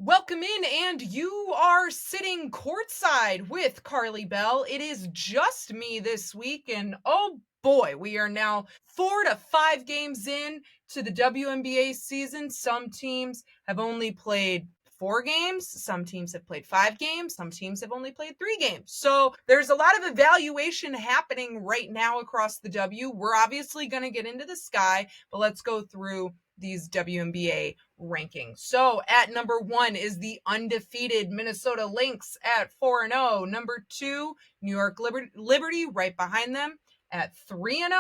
Welcome in, and you are sitting courtside with Karli Bell. It is just me this week, and oh boy, we are now 4 to 5 games in to the WNBA season. Some teams have only played 4 games, some teams have played 5 games, some teams have only played 3 games. So there's a lot of evaluation happening right now across the W. We're obviously going to get into the sky, but let's go through these WNBA rankings. So at number 1 is the undefeated Minnesota Lynx at 4-0. Number 2, New York Liberty right behind them at 3-0.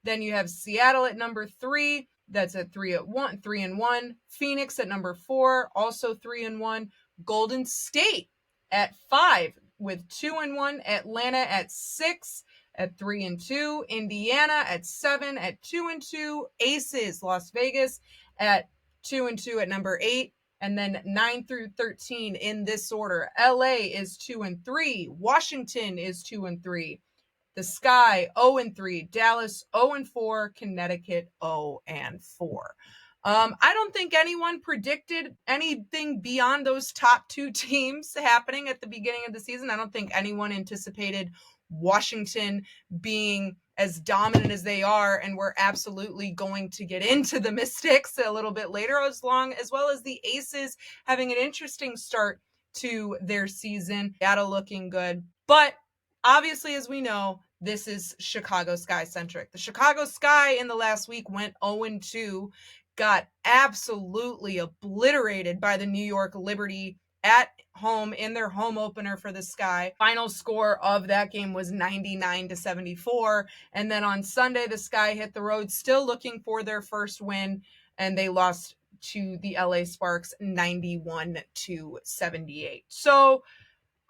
Then you have Seattle at number 3. That's at 3-1. Phoenix at number 4, also 3-1. Golden State at 5 with 2-1. Atlanta at 6 at 3-2. Indiana at 7 at 2-2. Aces, Las Vegas at 2-2 at number 8. And then 9 through 13 in this order. LA is 2-3. Washington is 2-3. The Sky 0-3. Dallas 0-4. Connecticut 0-4. I don't think anyone predicted anything beyond those top 2 teams happening at the beginning of the season. I don't think anyone anticipated Washington being as dominant as they are, and we're absolutely going to get into the Mystics a little bit later, as well as the Aces having an interesting start to their season. Seattle looking good, but obviously, as we know, this is Chicago Sky centric. The Chicago Sky in the last week went 0-2, got absolutely obliterated by the New York Liberty at home in their home opener for the Sky. Final score of that game was 99-74. And then on Sunday, the Sky hit the road, still looking for their first win, and they lost to the LA Sparks 91-78. So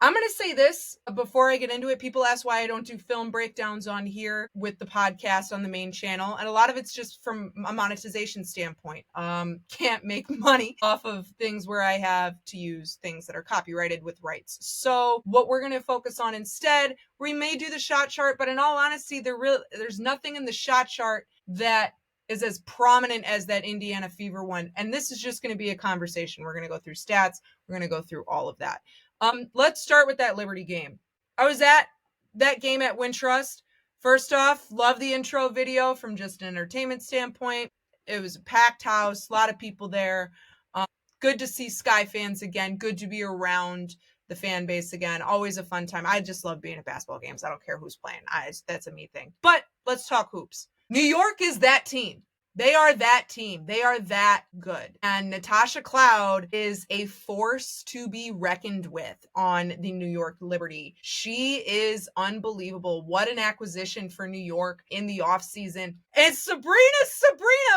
I'm going to say this before I get into it. People ask why I don't do film breakdowns on here with the podcast on the main channel. And a lot of it's just from a monetization standpoint. Can't make money off of things where I have to use things that are copyrighted with rights. So what we're going to focus on instead, we may do the shot chart, but in all honesty, there's nothing in the shot chart that is as prominent as that Indiana Fever one. And this is just going to be a conversation. We're going to go through stats. We're going to go through all of that. Let's start with that Liberty game. I was at that game at Wintrust. First off, love the intro video from just an entertainment standpoint. It was a packed house, a lot of people there. Good to see Sky fans again. Good to be around the fan base again. Always a fun time. I just love being at basketball games. I don't care who's playing. That's a me thing. But let's talk hoops. New York is that team. They are that team. They are that good. And Natasha Cloud is a force to be reckoned with on the New York Liberty. She is unbelievable. What an acquisition for New York in the offseason. And Sabrina,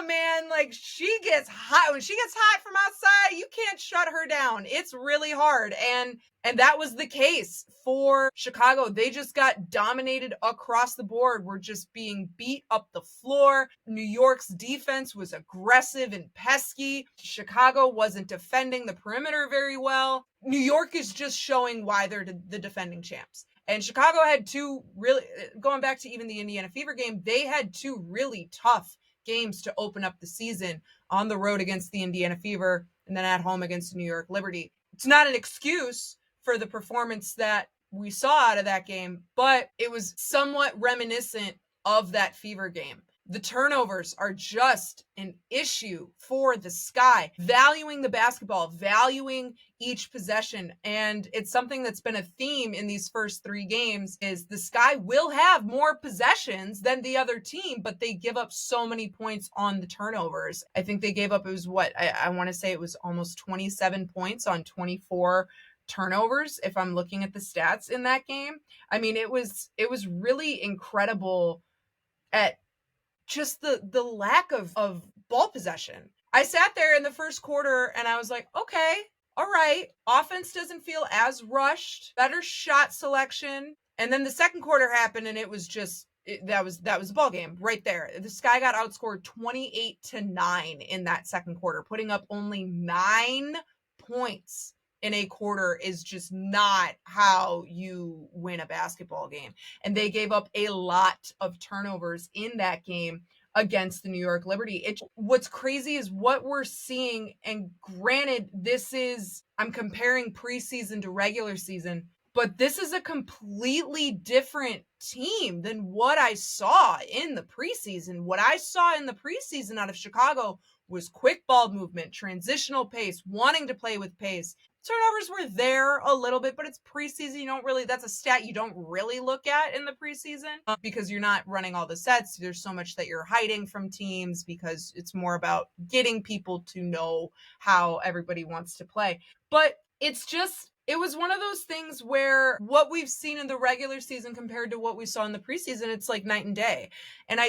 man, like she gets hot. When she gets hot from outside, you can't shut her down. It's really hard. And that was the case for Chicago. They just got dominated across the board. We're just being beat up the floor. New York's defense was aggressive and pesky. Chicago wasn't defending the perimeter very well. New York is just showing why they're the defending champs. And Chicago had 2 really, going back to even the Indiana Fever game, they had 2 really tough games to open up the season, on the road against the Indiana Fever and then at home against the New York Liberty. It's not an excuse for the performance that we saw out of that game, but it was somewhat reminiscent of that Fever game. The turnovers are just an issue for the Sky, valuing the basketball, valuing each possession. And it's something that's been a theme in these first 3 games is the Sky will have more possessions than the other team, but they give up so many points on the turnovers. I think they gave up, it was what, I want to say it was almost 27 points on 24 turnovers, if I'm looking at the stats in that game. I mean, it was really incredible at just the lack of ball possession. I sat there in the first quarter and I was like, okay, all right. Offense doesn't feel as rushed, better shot selection. And then the second quarter happened and it was just, that was the ball game right there. The Sky got outscored 28-9 in that second quarter, putting up only 9 points in a quarter is just not how you win a basketball game. And they gave up a lot of turnovers in that game. against the New York Liberty. What's crazy is what we're seeing, and granted, I'm comparing preseason to regular season, but this is a completely different team than what I saw in the preseason. What I saw in the preseason out of Chicago was quick ball movement, transitional pace, wanting to play with pace. Turnovers were there a little bit, but it's preseason. That's a stat you don't really look at in the preseason because you're not running all the sets. There's so much that you're hiding from teams because it's more about getting people to know how everybody wants to play. But it was one of those things where what we've seen in the regular season compared to what we saw in the preseason, it's like night and day. And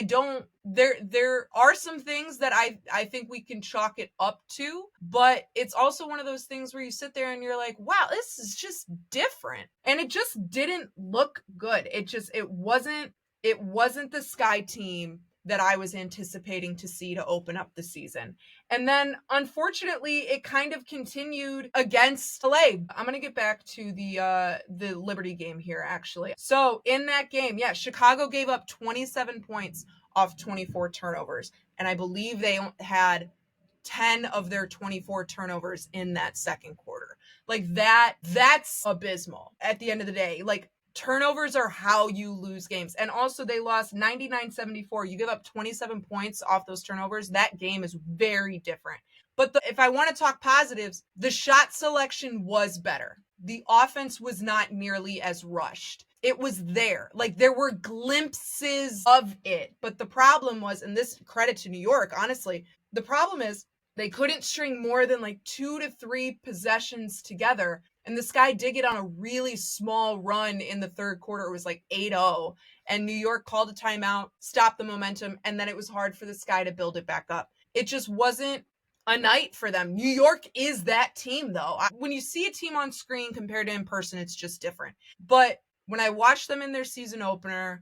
there are some things that I think we can chalk it up to, but it's also one of those things where you sit there and you're like, wow, this is just different. And it just didn't look good. It wasn't the Sky team that I was anticipating to see to open up the season. And then, unfortunately, it kind of continued against LA. I'm going to get back to the Liberty game here, actually. So, in that game, Chicago gave up 27 points off 24 turnovers. And I believe they had 10 of their 24 turnovers in that second quarter. Like, that's abysmal at the end of the day. Like, turnovers are how you lose games. And also, they lost 99-74. You give up 27 points off those turnovers. That game is very different. But if I want to talk positives, the shot selection was better. The offense was not nearly as rushed. It was there. Like, there were glimpses of it. But the problem was, and this credit to New York, honestly, the problem is they couldn't string more than like 2 to 3 possessions together. And the Sky did get on a really small run in the third quarter. It was like 8-0. And New York called a timeout, stopped the momentum, and then it was hard for the Sky to build it back up. It just wasn't a night for them. New York is that team, though. When you see a team on screen compared to in person, it's just different. But when I watched them in their season opener,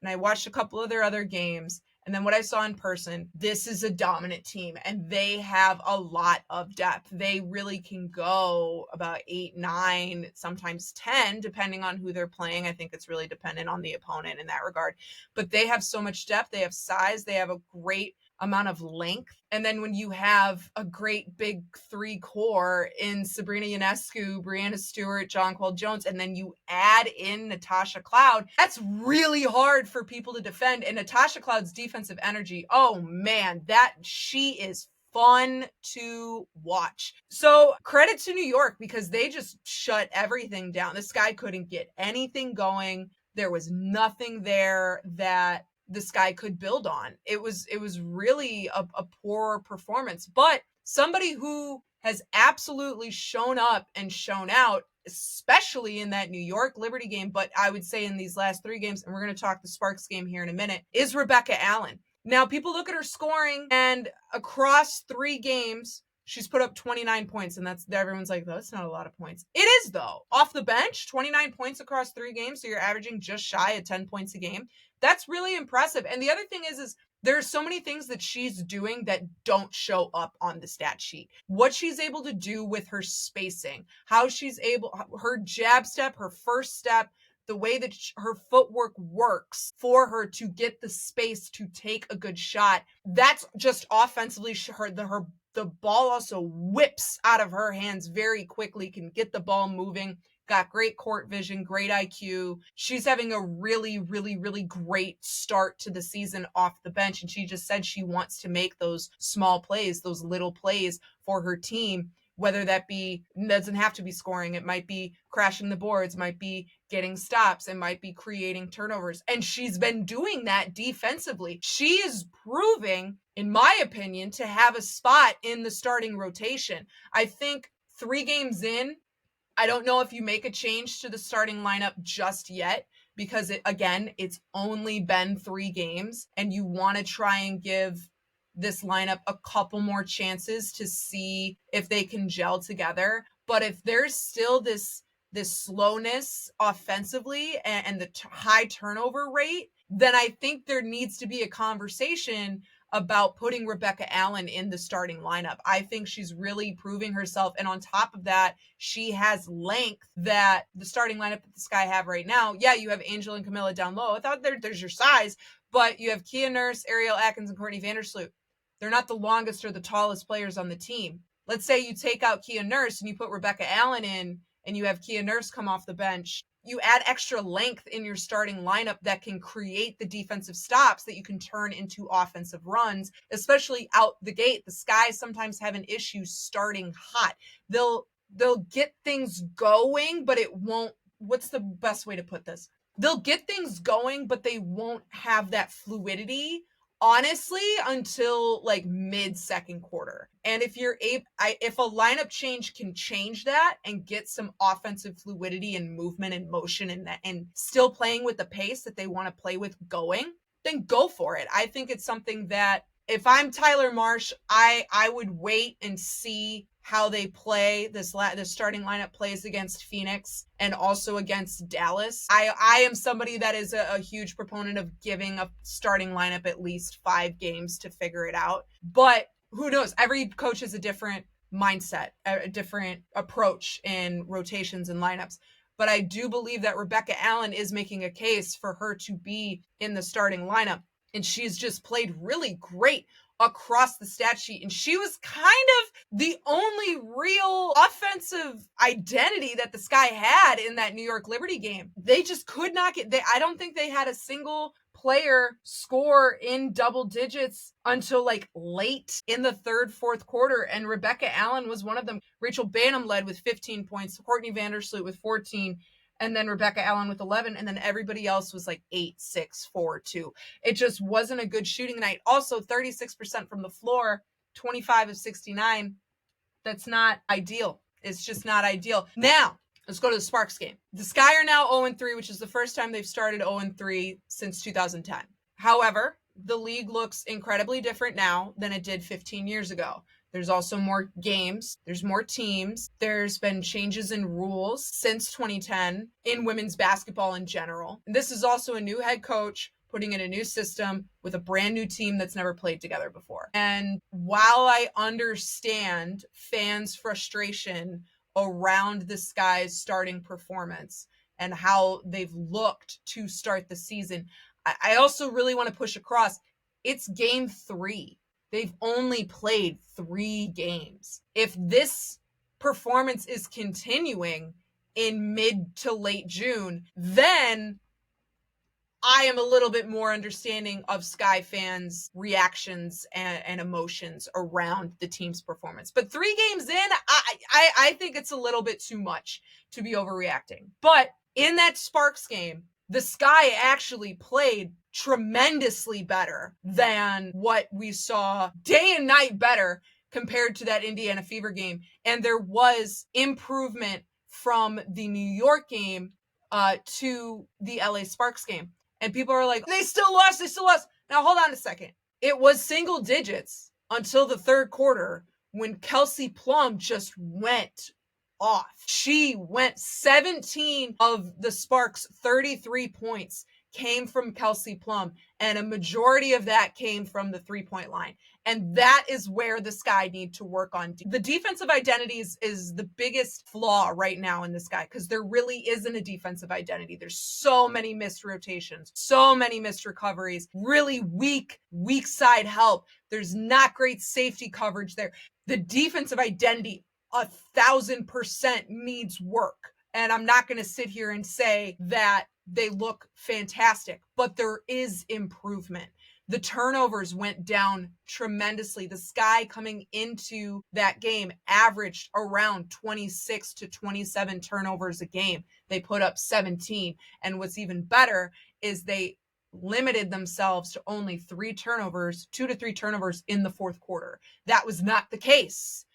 and I watched a couple of their other games, and then what I saw in person, this is a dominant team, and they have a lot of depth. They really can go about 8, 9, sometimes 10, depending on who they're playing. I think it's really dependent on the opponent in that regard. But they have so much depth. They have size. They have a great amount of length. And then when you have a great big 3 core in Sabrina Ionescu, Breanna Stewart, Jonquel Jones, and then you add in Natasha Cloud, that's really hard for people to defend. And Natasha Cloud's defensive energy, oh man, she is fun to watch. So credit to New York because they just shut everything down. This guy couldn't get anything going. There was nothing there that the Sky could build on. It was really a poor performance, but somebody who has absolutely shown up and shown out, especially in that New York Liberty game, but I would say in these last 3 games, and we're going to talk the Sparks game here in a minute, is Rebecca Allen. Now, people look at her scoring, and across 3 games, she's put up 29 points, and everyone's like, that's not a lot of points. It is, though. Off the bench, 29 points across 3 games, so you're averaging just shy of 10 points a game. That's really impressive. And the other thing is there's so many things that she's doing that don't show up on the stat sheet. What she's able to do with her spacing, her jab step, her first step, the way that her footwork works for her to get the space to take a good shot. That's just offensively the ball also whips out of her hands very quickly, can get the ball moving. Got great court vision, great IQ. She's having a really, really, really great start to the season off the bench. And she just said she wants to make those small plays, those little plays for her team, whether that doesn't have to be scoring. It might be crashing the boards, might be getting stops, it might be creating turnovers. And she's been doing that defensively. She is proving, in my opinion, to have a spot in the starting rotation. I think 3 games in, I don't know if you make a change to the starting lineup just yet because it's only been 3 games and you want to try and give this lineup a couple more chances to see if they can gel together. But if there's still this slowness offensively and the high turnover rate, then I think there needs to be a conversation about putting Rebecca Allen in the starting lineup. I think she's really proving herself. And on top of that, she has length that the starting lineup that the Sky have right now. Yeah, you have Angel and Camilla down low. I thought there's your size, But you have Kia Nurse, Ariel Atkins, and Courtney Vandersloot. They're not the longest or the tallest players on the team. Let's say you take out Kia Nurse and you put Rebecca Allen in, and you have Kia Nurse come off the bench. You add extra length in your starting lineup that can create the defensive stops that you can turn into offensive runs, especially out the gate. The Skies sometimes have an issue starting hot. They'll get things going, but it won't. What's the best way to put this? They'll get things going, but they won't have that fluidity, honestly, until like mid second quarter. And if you're if a lineup change can change that and get some offensive fluidity and movement and motion and still playing with the pace that they want to play with going, then go for it. I think it's something that if I'm Tyler Marsh, I would wait and see how they play. The starting lineup plays against Phoenix and also against Dallas. I am somebody that is a huge proponent of giving a starting lineup at least 5 games to figure it out. But who knows? Every coach has a different mindset, a different approach in rotations and lineups. But I do believe that Rebecca Allen is making a case for her to be in the starting lineup. And she's just played really great across the stat sheet. And she was kind of the only real offensive identity that the Sky had in that New York Liberty game. They just could not I don't think they had a single player score in double digits until like late in the third, fourth quarter. And Rebecca Allen was one of them. Rachel Banham led with 15 points, Courtney Vandersloot with 14, and then Rebecca Allen with 11, and then everybody else was like 8, 6, 4, 2. It just wasn't a good shooting night. Also, 36% from the floor, 25 of 69. That's not ideal. It's just not ideal. Now, let's go to the Sparks game. The Sky are now 0-3, which is the first time they've started 0-3 since 2010. However, the league looks incredibly different now than it did 15 years ago. There's also more games. There's more teams. There's been changes in rules since 2010 in women's basketball in general. And this is also a new head coach putting in a new system with a brand new team that's never played together before. And while I understand fans' frustration around the Sky's starting performance and how they've looked to start the season, I also really want to push across. It's game 3. They've only played 3 games. If this performance is continuing in mid to late June, then I am a little bit more understanding of Sky fans' reactions and emotions around the team's performance. But 3 games in, I think it's a little bit too much to be overreacting. But in that Sparks game, the Sky actually played tremendously better than what we saw, day and night better compared to that Indiana Fever game. And there was improvement from the New York game to the LA Sparks game. And people are like, they still lost. Now, hold on a second. It was single digits until the third quarter when Kelsey Plum just went off. She went 17 of the Sparks' 33 points came from Kelsey Plum, and a majority of that came from the 3-point line. And that is where the Sky need to work on. The defensive identity is the biggest flaw right now in the Sky, because there really isn't a defensive identity. There's so many missed rotations, so many missed recoveries, really weak side help. There's not great safety coverage there. The defensive identity 1,000% needs work. And I'm not going to sit here and say that they look fantastic, but there is improvement. The turnovers went down tremendously. The Sky coming into that game averaged around 26 to 27 turnovers a game. They put up 17. And what's even better is they limited themselves to only 2 to 3 turnovers in the fourth quarter. That was not the case,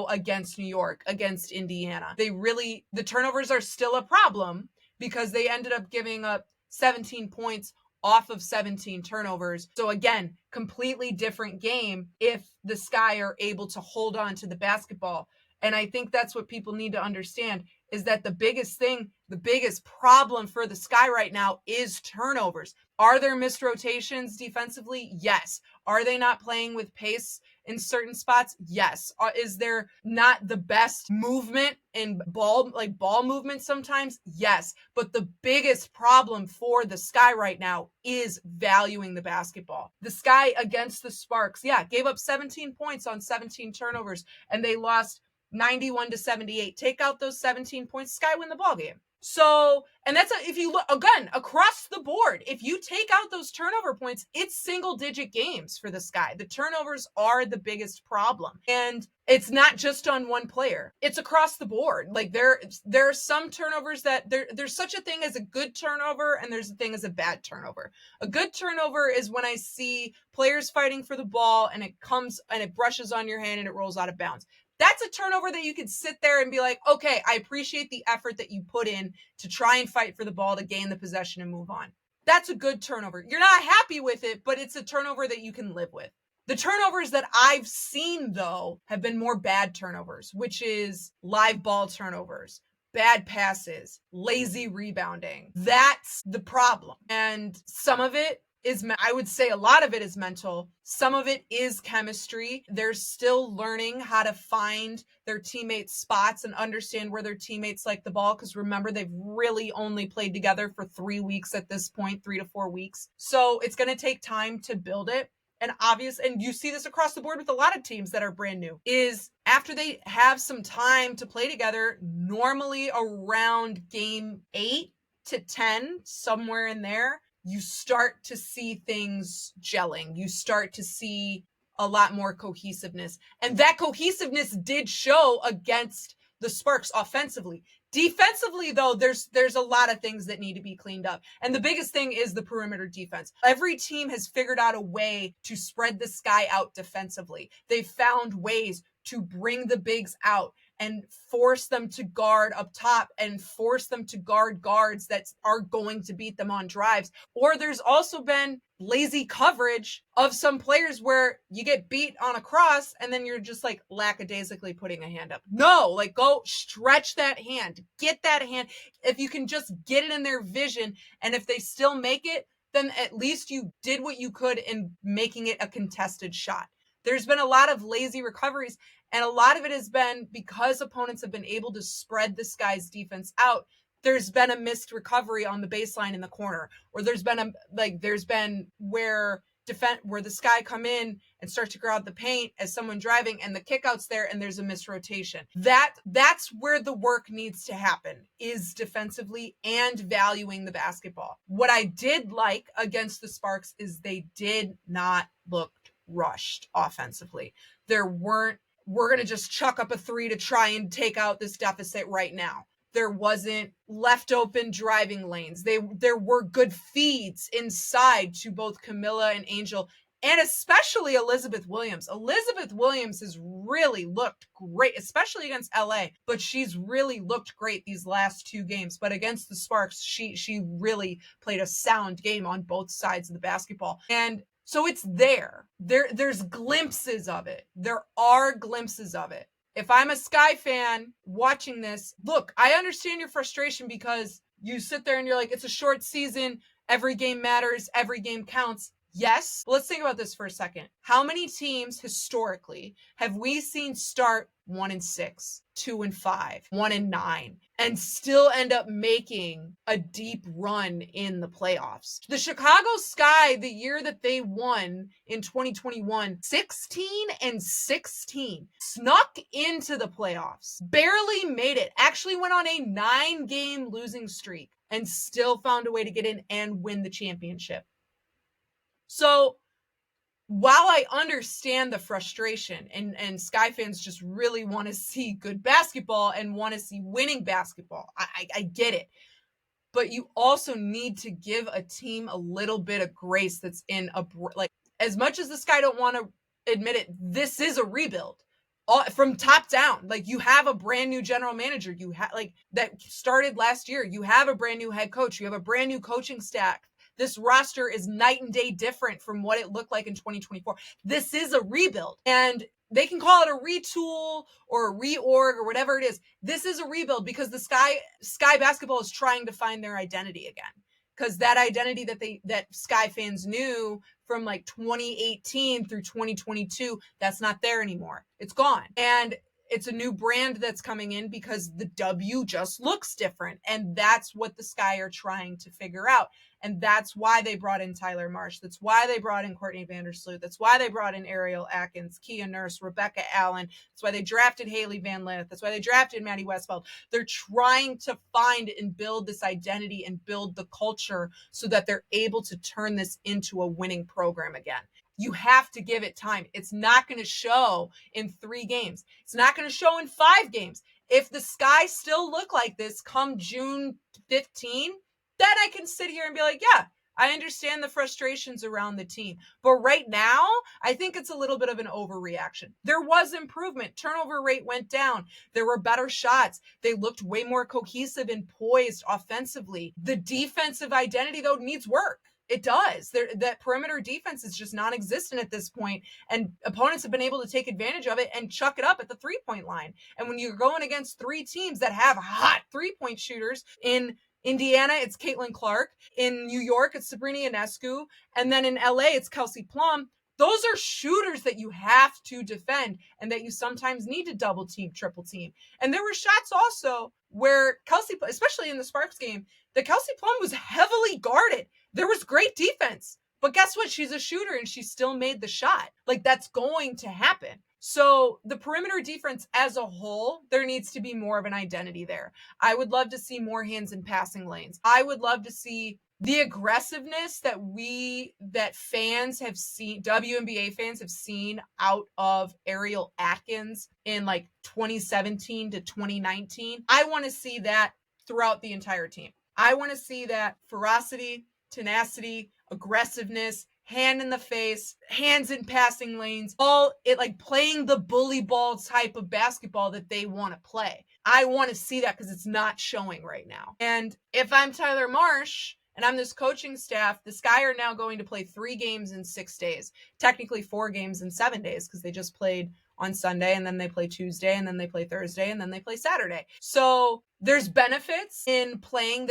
against New York, against Indiana. The turnovers are still a problem because they ended up giving up 17 points off of 17 turnovers. So again, completely different game if the Sky are able to hold on to the basketball. And I think that's what people need to understand is that the biggest problem for the Sky right now is turnovers. Are there missed rotations defensively? Yes. Are they not playing with pace in certain spots? Yes. Is there not the best movement in ball movement sometimes? Yes. But the biggest problem for the Sky right now is valuing the basketball. The Sky against the Sparks, gave up 17 points on 17 turnovers, and they lost 91-78. Take out those 17 points, Sky win the ball game. So, and that's if you look again across the board, if you take out those turnover points, it's single digit games for the Sky. The turnovers are the biggest problem. And it's not just on one player. It's across the board. Like there are some turnovers that there's such a thing as a good turnover and there's a thing as a bad turnover. A good turnover is when I see players fighting for the ball and it comes and it brushes on your hand and it rolls out of bounds. That's a turnover that you could sit there and be like, okay, I appreciate the effort that you put in to try and fight for the ball to gain the possession and move on. That's a good turnover. You're not happy with it, but it's a turnover that you can live with. The turnovers that I've seen, though, have been more bad turnovers, which is live ball turnovers, bad passes, lazy rebounding. That's the problem. And some of it is, I would say a lot of it is mental. Some of it is chemistry. They're still learning how to find their teammates' spots and understand where their teammates like the ball. Because remember, they've really only played together for 3 weeks at this point, 3 to 4 weeks. So it's going to take time to build it. And you see this across the board with a lot of teams that are brand new, is after they have some time to play together, normally around game 8 to 10, somewhere in there, you start to see things gelling. You start to see a lot more cohesiveness. And that cohesiveness did show against the Sparks offensively. Defensively, though, there's a lot of things that need to be cleaned up. And the biggest thing is the perimeter defense. Every team has figured out a way to spread the Sky out defensively. They've found ways to bring the bigs out and force them to guard up top and force them to guard guards that are going to beat them on drives. Or there's also been lazy coverage of some players where you get beat on a cross and then you're just like lackadaisically putting a hand up. No, like go stretch that hand, get that hand. If you can just get it in their vision, and if they still make it, then at least you did what you could in making it a contested shot. There's been a lot of lazy recoveries, and a lot of it has been because opponents have been able to spread this guy's defense out. There's been a missed recovery on the baseline in the corner, or there's been where the Sky come in and start to crowd the paint as someone driving and the kickouts there and there's a missed rotation. That's where the work needs to happen, is defensively and valuing the basketball. What I did like against the Sparks is they did not look rushed offensively. We're going to just chuck up a 3 to try and take out this deficit right now. There wasn't left open driving lanes. There were good feeds inside to both Camilla and Angel, and especially Elizabeth Williams. Elizabeth Williams has really looked great, especially against LA, but she's really looked great these last 2 games. But against the Sparks, she really played a sound game on both sides of the basketball. And so it's there's glimpses of it. There are glimpses of it. If I'm a Sky fan watching this, look, I understand your frustration because you sit there and you're like, it's a short season. Every game matters. Every game counts. Yes. But let's think about this for a second. How many teams historically have we seen start 1-6, 2-5, 1-9, and still end up making a deep run in the playoffs? The Chicago Sky, the year that they won in 2021, 16-16, snuck into the playoffs, barely made it, actually went on a 9-game losing streak, and still found a way to get in and win the championship. So while I understand the frustration and Sky fans just really want to see good basketball and want to see winning basketball, I get it. But you also need to give a team a little bit of grace that's in as much as the Sky don't want to admit it, this is a rebuild. From top down. Like, you have a brand new general manager. You have that started last year. You have a brand new head coach. You have a brand new coaching staff This roster is night and day different from what it looked like in 2024. This is a rebuild, and they can call it a retool or a reorg or whatever it is. This is a rebuild because the Sky basketball is trying to find their identity again. Because that identity that Sky fans knew from like 2018 through 2022, that's not there anymore. It's gone. And it's a new brand that's coming in because the W just looks different. And that's what the Sky are trying to figure out. And that's why they brought in Tyler Marsh. That's why they brought in Courtney Vandersloot. That's why they brought in Ariel Atkins, Kia Nurse, Rebecca Allen. That's why they drafted Haley Van Lith. That's why they drafted Maddie Westfeld. They're trying to find and build this identity and build the culture so that they're able to turn this into a winning program again. You have to give it time. It's not going to show in 3 games. It's not going to show in 5 games. If the Sky still look like this come June 15, then I can sit here and be like, yeah, I understand the frustrations around the team. But right now, I think it's a little bit of an overreaction. There was improvement. Turnover rate went down. There were better shots. They looked way more cohesive and poised offensively. The defensive identity, though, needs work. It does. That perimeter defense is just non-existent at this point, and opponents have been able to take advantage of it and chuck it up at the 3-point line. And when you're going against 3 teams that have hot 3-point shooters, in Indiana, it's Caitlin Clark. In New York, it's Sabrina Ionescu. And then in LA, it's Kelsey Plum. Those are shooters that you have to defend and that you sometimes need to double team, triple team. And there were shots also where Kelsey, especially in the Sparks game, that Kelsey Plum was heavily guarded. There was great defense. But guess what? She's a shooter and she still made the shot. Like, that's going to happen. So the perimeter defense as a whole, there needs to be more of an identity there. I would love to see more hands in passing lanes. I would love to see the aggressiveness that fans have seen, WNBA fans have seen out of Ariel Atkins in like 2017 to 2019. I want to see that throughout the entire team. I want to see that ferocity, tenacity, aggressiveness, hand in the face, hands in passing lanes, all it like playing the bully ball type of basketball that they want to play. I want to see that because it's not showing right now. And if I'm Tyler Marsh and I'm this coaching staff, the Sky are now going to play 3 games in 6 days, technically 4 games in 7 days because they just played on Sunday and then they play Tuesday and then they play Thursday and then they play Saturday. So there's benefits in playing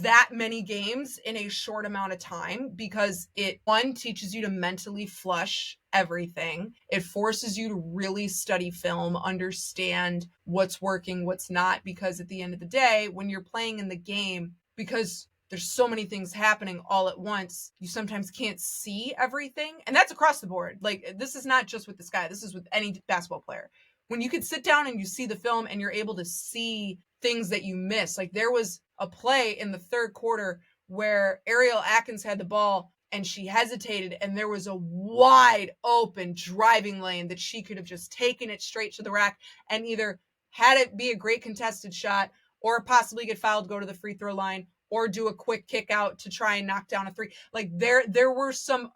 that many games in a short amount of time because it, one, teaches you to mentally flush everything. It forces you to really study film, understand what's working, what's not, because at the end of the day, when you're playing in the game, because there's so many things happening all at once, you sometimes can't see everything. And that's across the board. Like, this is not just with the Sky. This is with any basketball player. When you can sit down and you see the film and you're able to see things that you miss. Like, there was a play in the 3rd quarter where Ariel Atkins had the ball and she hesitated and there was a wide open driving lane that she could have just taken it straight to the rack and either had it be a great contested shot or possibly get fouled, go to the free throw line, or do a quick kick out to try and knock down a 3. Like, there were some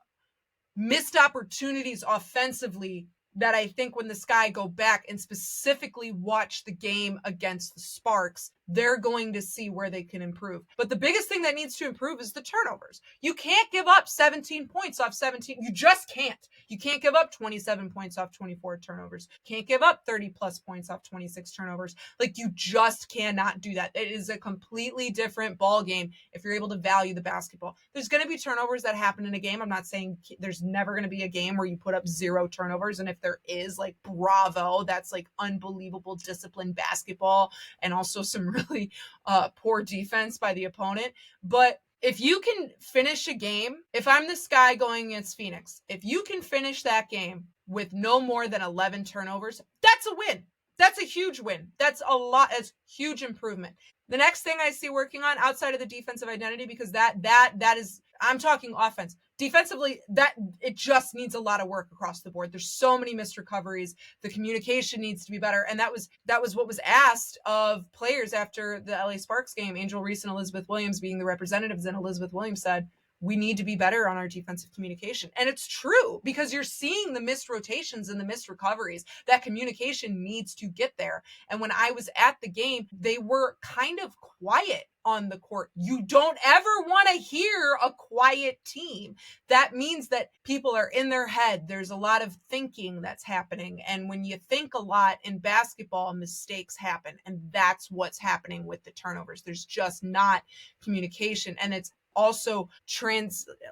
missed opportunities offensively that I think when the Sky go back and specifically watch the game against the Sparks, they're going to see where they can improve. But the biggest thing that needs to improve is the turnovers. You can't give up 17 points off 17. You just can't. You can't give up 27 points off 24 turnovers. Can't give up 30 plus points off 26 turnovers. Like, you just cannot do that. It is a completely different ball game if you're able to value the basketball. There's going to be turnovers that happen in a game. I'm not saying there's never going to be a game where you put up 0 turnovers. And if there is, like, bravo, that's like unbelievable disciplined basketball and also some really poor defense by the opponent. But if you can finish a game, if I'm the Sky going against Phoenix, if you can finish that game with no more than 11 turnovers, that's a win. That's a huge win. That's a lot. That's huge improvement. The next thing I see working on outside of the defensive identity, because that is, I'm talking offense. Defensively, that it just needs a lot of work across the board. There's so many missed recoveries. The communication needs to be better. And that was what was asked of players after the LA Sparks game. Angel Reese and Elizabeth Williams being the representatives, and Elizabeth Williams said, we need to be better on our defensive communication. And it's true, because you're seeing the missed rotations and the missed recoveries. That communication needs to get there. And when I was at the game, they were kind of quiet on the court. You don't ever want to hear a quiet team. That means that people are in their head. There's a lot of thinking that's happening. And when you think a lot in basketball, mistakes happen. And that's what's happening with the turnovers. There's just not communication. And it's also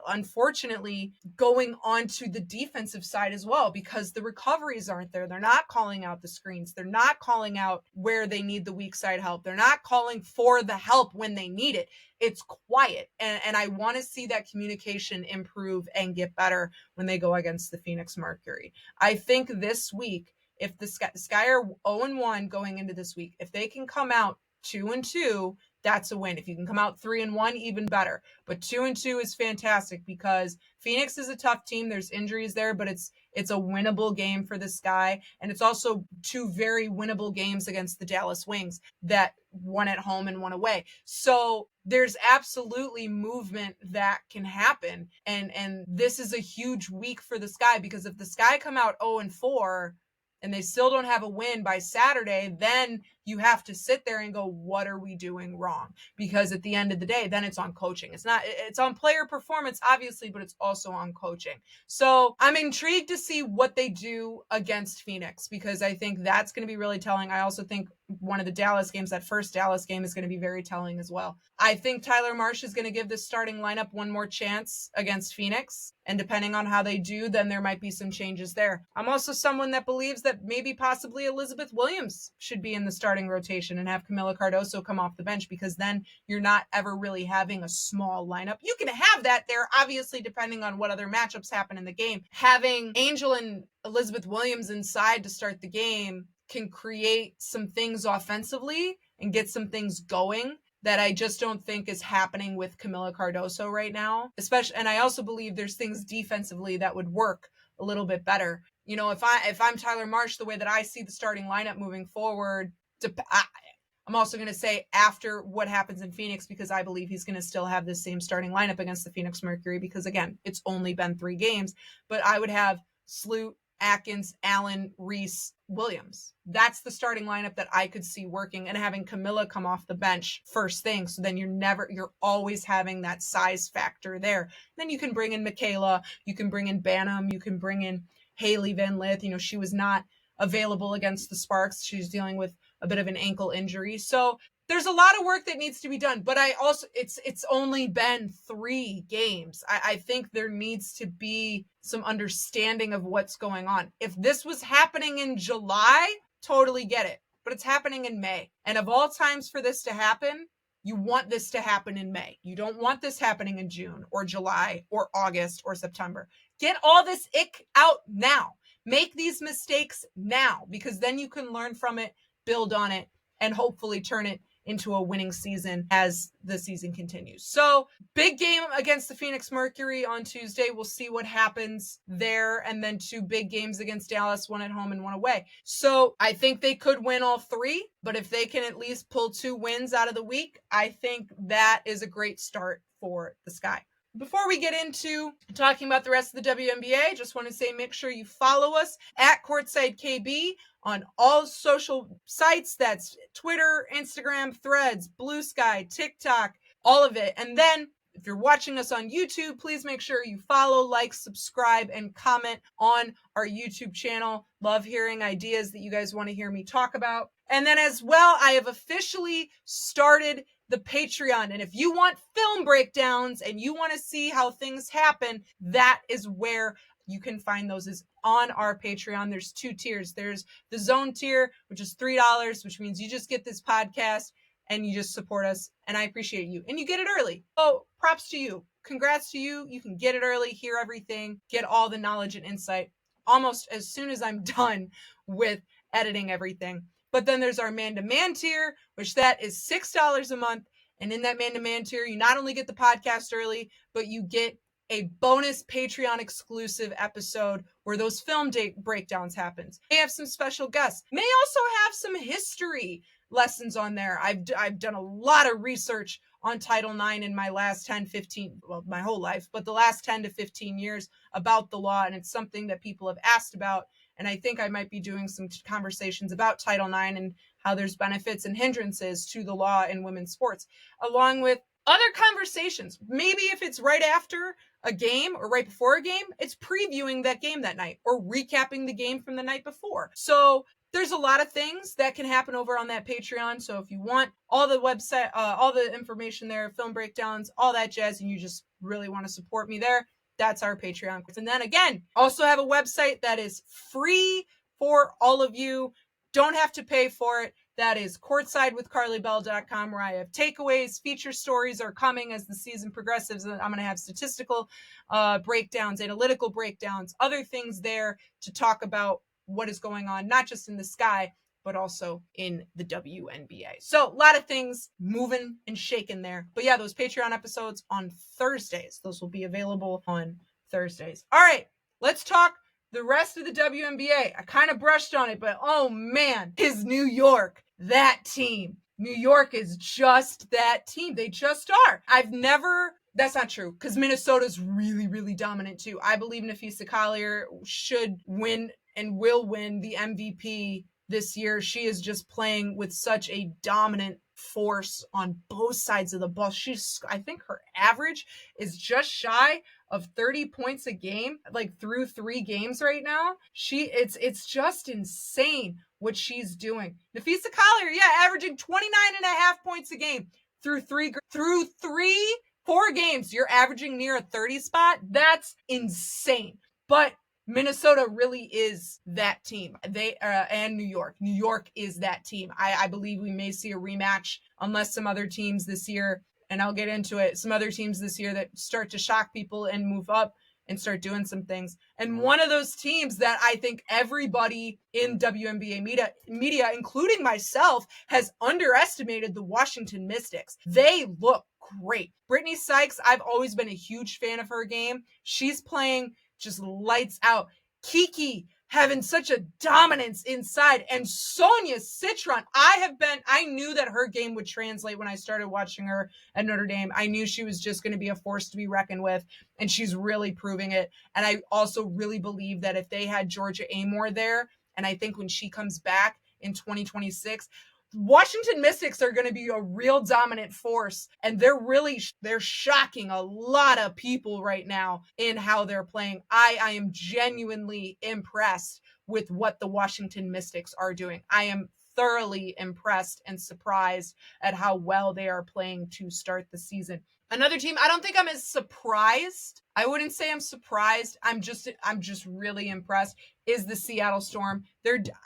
unfortunately going on to the defensive side as well, because the recoveries aren't there. They're not calling out the screens. They're not calling out where they need the weak side help. They're not calling for the help when they need it. It's quiet. And I want to see that communication improve and get better when they go against the Phoenix Mercury. I think this week, if the Sky are 0-1 going into this week, if they can come out 2-2, that's a win. If you can come out 3-1, even better. But 2-2 is fantastic, because Phoenix is a tough team. There's injuries there, but it's a winnable game for the Sky. And it's also two very winnable games against the Dallas Wings, that one at home and one away. So there's absolutely movement that can happen. And this is a huge week for the Sky, because if the Sky come out 0-4 and they still don't have a win by Saturday, then you have to sit there and go, what are we doing wrong? Because at the end of the day, then it's on coaching. It's on player performance, obviously, but it's also on coaching. So I'm intrigued to see what they do against Phoenix, because I think that's going to be really telling. I also think one of the Dallas games, that first Dallas game, is going to be very telling as well. I think Tyler Marsh is going to give this starting lineup one more chance against Phoenix. And depending on how they do, then there might be some changes there. I'm also someone that believes that maybe possibly Elizabeth Williams should be in the starting rotation and have Camila Cardoso come off the bench, because then you're not ever really having a small lineup. You can have that there, obviously, depending on what other matchups happen in the game. Having Angel and Elizabeth Williams inside to start the game can create some things offensively and get some things going that I just don't think is happening with Camila Cardoso right now. And I also believe there's things defensively that would work a little bit better. You know, if I'm Tyler Marsh, the way that I see the starting lineup moving forward, I'm also going to say after what happens in Phoenix, because I believe he's going to still have this same starting lineup against the Phoenix Mercury, because again, it's only been 3 games, but I would have Sloot, Atkins, Allen, Reese, Williams. That's the starting lineup that I could see working, and having Camila come off the bench first thing. So then you're always having that size factor there. Then you can bring in Michaela, you can bring in Banham, you can bring in Haley Van Lith. You know, she was not available against the Sparks. She's dealing with a bit of an ankle injury. So there's a lot of work that needs to be done, but it's only been 3 games. I think there needs to be some understanding of what's going on. If this was happening in July, totally get it, but it's happening in May. And of all times for this to happen, you want this to happen in May. You don't want this happening in June or July or August or September. Get all this ick out now. Make these mistakes now, because then you can learn from it, build on it, and hopefully turn it into a winning season as the season continues. So big game against the Phoenix Mercury on Tuesday. We'll see what happens there. And then 2 big games against Dallas, 1 at home and 1 away. So I think they could win all 3, but if they can at least pull 2 wins out of the week, I think that is a great start for the Sky. Before we get into talking about the rest of the WNBA, just want to say make sure you follow us at Courtside KB on all social sites. That's Twitter, Instagram, Threads, Blue Sky, TikTok, all of it. And then if you're watching us on YouTube, please make sure you follow, like, subscribe, and comment on our YouTube channel. Love hearing ideas that you guys want to hear me talk about. And then as well, I have officially started the Patreon. And if you want film breakdowns and you want to see how things happen, that is where you can find those, is on our Patreon. There's 2 tiers. There's the Zone tier, which is $3, which means you just get this podcast and you just support us. And I appreciate you. And you get it early. Oh, props to you. Congrats to you. You can get it early, hear everything, get all the knowledge and insight almost as soon as I'm done with editing everything. But then there's our man-to-man tier, which that is $6 a month. And in that man-to-man tier, you not only get the podcast early, but you get a bonus Patreon exclusive episode where those film breakdowns happens. May have some special guests. May also have some history lessons on there. I've done a lot of research on Title IX in my last 10, 15, well, my whole life, but the last 10 to 15 years about the law. And it's something that people have asked about. And I think I might be doing some conversations about Title IX and how there's benefits and hindrances to the law in women's sports, along with other conversations. Maybe if it's right after a game or right before a game, it's previewing that game that night or recapping the game from the night before. So there's a lot of things that can happen over on that Patreon. So if you want all the website, all the information there, film breakdowns, all that jazz, and you just really want to support me there, that's our Patreon. And then again, also have a website that is free for all of you. Don't have to pay for it. That is courtsidewithkarlibell.com, where I have takeaways, feature stories are coming as the season progresses. I'm going to have statistical breakdowns, analytical breakdowns, other things there to talk about what is going on, not just in the sky, but also in the WNBA. So a lot of things moving and shaking there. But yeah, those Patreon episodes on Thursdays. Those will be available on Thursdays. All right, let's talk the rest of the WNBA. I kind of brushed on it, but oh man, is New York that team. New York is just that team. They just are. That's not true, because Minnesota's really, really dominant too. I believe Nafisa Collier should win and will win the MVP this year. She is just playing with such a dominant force on both sides of the ball. I think her average is just shy of 30 points a game, like through 3 games right now. It's just insane what she's doing. Nafisa Collier, averaging 29.5 points a game through 4 games. You're averaging near a 30 spot. That's insane. But Minnesota really is that team. And New York. New York is that team. I believe we may see a rematch, unless some other teams this year, and I'll get into it, some other teams this year that start to shock people and move up and start doing some things. And one of those teams that I think everybody in WNBA media, including myself, has underestimated, the Washington Mystics. They look great. Brittany Sykes, I've always been a huge fan of her game. She's playing just lights out. Kiki having such a dominance inside, and Sonia Citron. I knew that her game would translate when I started watching her at Notre Dame. I knew she was just going to be a force to be reckoned with, and she's really proving it. And I also really believe that if they had Georgia Amore there, and I think when she comes back in 2026, Washington Mystics are going to be a real dominant force, and they're shocking a lot of people right now in how they're playing. I am genuinely impressed with what the Washington Mystics are doing. I am thoroughly impressed and surprised at how well they are playing to start the season. Another team, I don't think I'm as surprised. I wouldn't say I'm surprised. I'm just really impressed, is the Seattle Storm.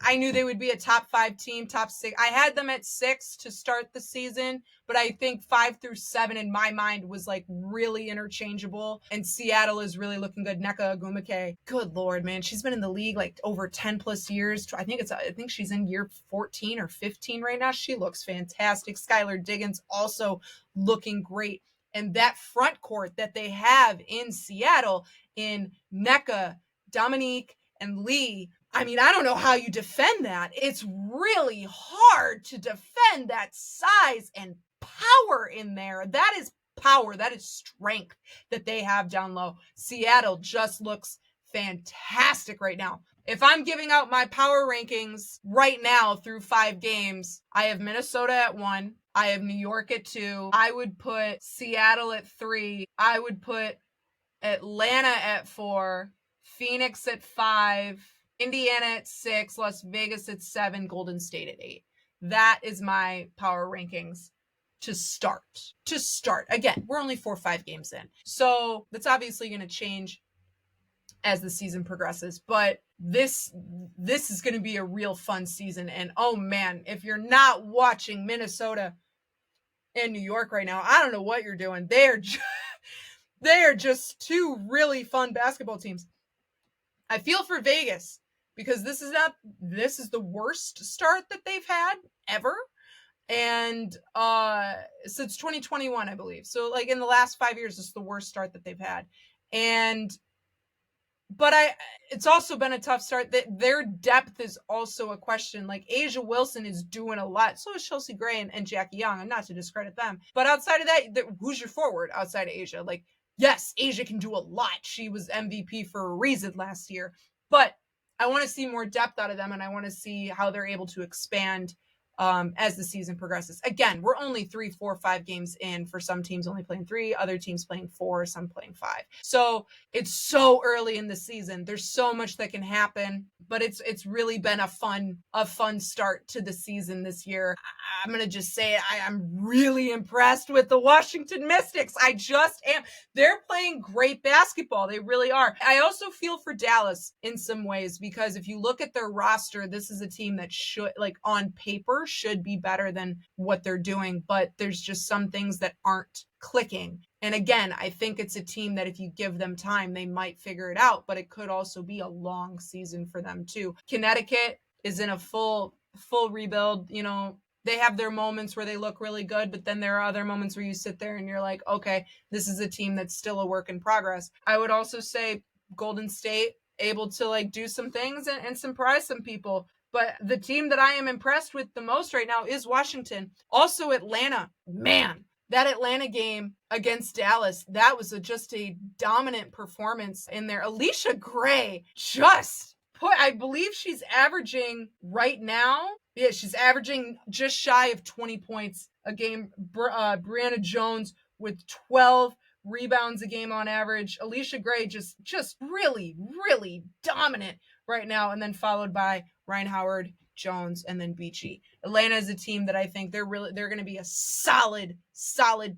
I knew they would be a top 5 team, top 6. I had them at 6 to start the season, but I think 5 through 7 in my mind was like really interchangeable. And Seattle is really looking good. Nneka Ogwumike, good Lord, man. She's been in the league like over 10 plus years. I think she's in year 14 or 15 right now. She looks fantastic. Skylar Diggins also looking great. And that front court that they have in Seattle, in Nneka, Dominique, and Lee, I mean, I don't know how you defend that. It's really hard to defend that size and power in there. That is power. That is strength that they have down low. Seattle just looks fantastic right now. If I'm giving out my power rankings right now through 5 games, I have Minnesota at 1. I have New York at 2. I would put Seattle at 3. I would put Atlanta at 4. Phoenix at 5. Indiana at 6. Las Vegas at 7. Golden State at 8. That is my power rankings to start. Again, we're only 4 or 5 games in. So that's obviously going to change as the season progresses, but this is going to be a real fun season. And oh man, if you're not watching Minnesota and New York right now, I don't know what you're doing. They are just 2 really fun basketball teams. I feel for Vegas, because this is the worst start that they've had ever, and since 2021, I believe. So like in the last 5 years, this is the worst start that they've had. And But it's also been a tough start. That their depth is also a question. Like Asia Wilson is doing a lot. So is Chelsea Gray and Jackie Young, and not to discredit them. But outside of that, who's your forward outside of Asia? Like, yes, Asia can do a lot. She was MVP for a reason last year. But I want to see more depth out of them, and I want to see how they're able to expand as the season progresses. Again, we're only 3, 4, 5 games in. For some teams only playing 3, other teams playing 4, some playing 5. So it's so early in the season. There's so much that can happen, but it's really been a fun start to the season this year. I'm gonna just say I'm really impressed with the Washington Mystics. I just am. They're playing great basketball. They really are. I also feel for Dallas in some ways, because if you look at their roster, this is a team that should, like on paper, should be better than what they're doing, but there's just some things that aren't clicking. And again, I think it's a team that if you give them time, they might figure it out, but it could also be a long season for them too. Connecticut is in a full rebuild. You know, they have their moments where they look really good, but then there are other moments where you sit there and you're like, okay, this is a team that's still a work in progress. I would also say Golden State able to like do some things and surprise some people. But the team that I am impressed with the most right now is Washington. Also Atlanta. Man, that Atlanta game against Dallas, that was just a dominant performance in there. Alicia Gray I believe she's averaging right now. Yeah, she's averaging just shy of 20 points a game. Brianna Jones with 12 rebounds a game on average. Alicia Gray just really, really dominant right now. And then followed by Ryan Howard, Jones, and then Beachy. Atlanta is a team that I think they're going to be a solid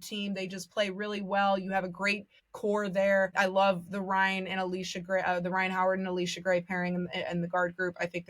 team. They just play really well. You have a great core there. I love the Ryan and Alicia Gray, the Ryan Howard and Alicia Gray pairing and the guard group. I think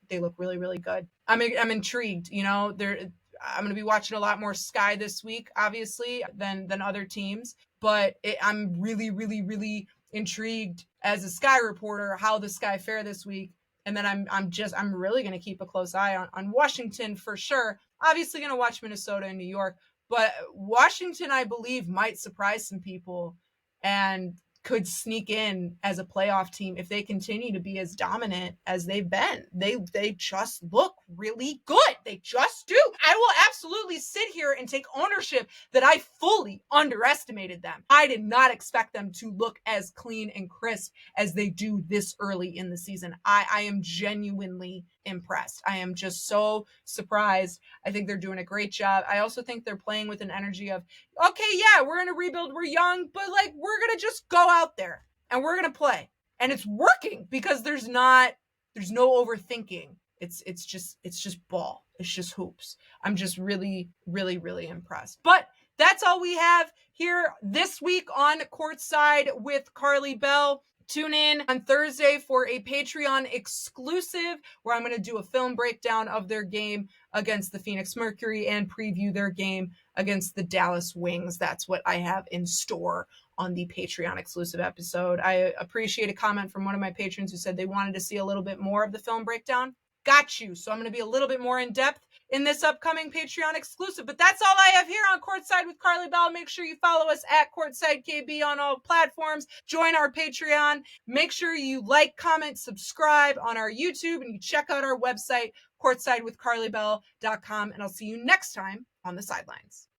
they look really, really good. I'm intrigued. You know, I'm going to be watching a lot more Sky this week, obviously, than other teams. But I'm really, really, really intrigued as a Sky reporter how the Sky fare this week. And then I'm really going to keep a close eye on Washington for sure. Obviously going to watch Minnesota and New York, but Washington, I believe, might surprise some people and could sneak in as a playoff team if they continue to be as dominant as they've been. They just look really good. They just do. I will absolutely sit here and take ownership that I fully underestimated them. I did not expect them to look as clean and crisp as they do this early in the season. I am genuinely impressed. I am just so surprised. I think they're doing a great job. I also think they're playing with an energy of, okay, yeah, we're in a rebuild, we're young, but like we're gonna just go out there and we're gonna play. And it's working because there's no overthinking. It's just ball. It's just hoops. I'm just really, really, really impressed. But that's all we have here this week on Courtside with Karli Bell. Tune in on Thursday for a Patreon exclusive where I'm going to do a film breakdown of their game against the Phoenix Mercury and preview their game against the Dallas Wings. That's what I have in store on the Patreon exclusive episode. I appreciate a comment from one of my patrons who said they wanted to see a little bit more of the film breakdown. Got you. So I'm going to be a little bit more in depth in this upcoming Patreon exclusive. But that's all I have here on Courtside with Karli Bell. Make sure you follow us at Courtside KB on all platforms. Join our Patreon. Make sure you like, comment, subscribe on our YouTube, and you check out our website, courtsidewithkarlibell.com. And I'll see you next time on the sidelines.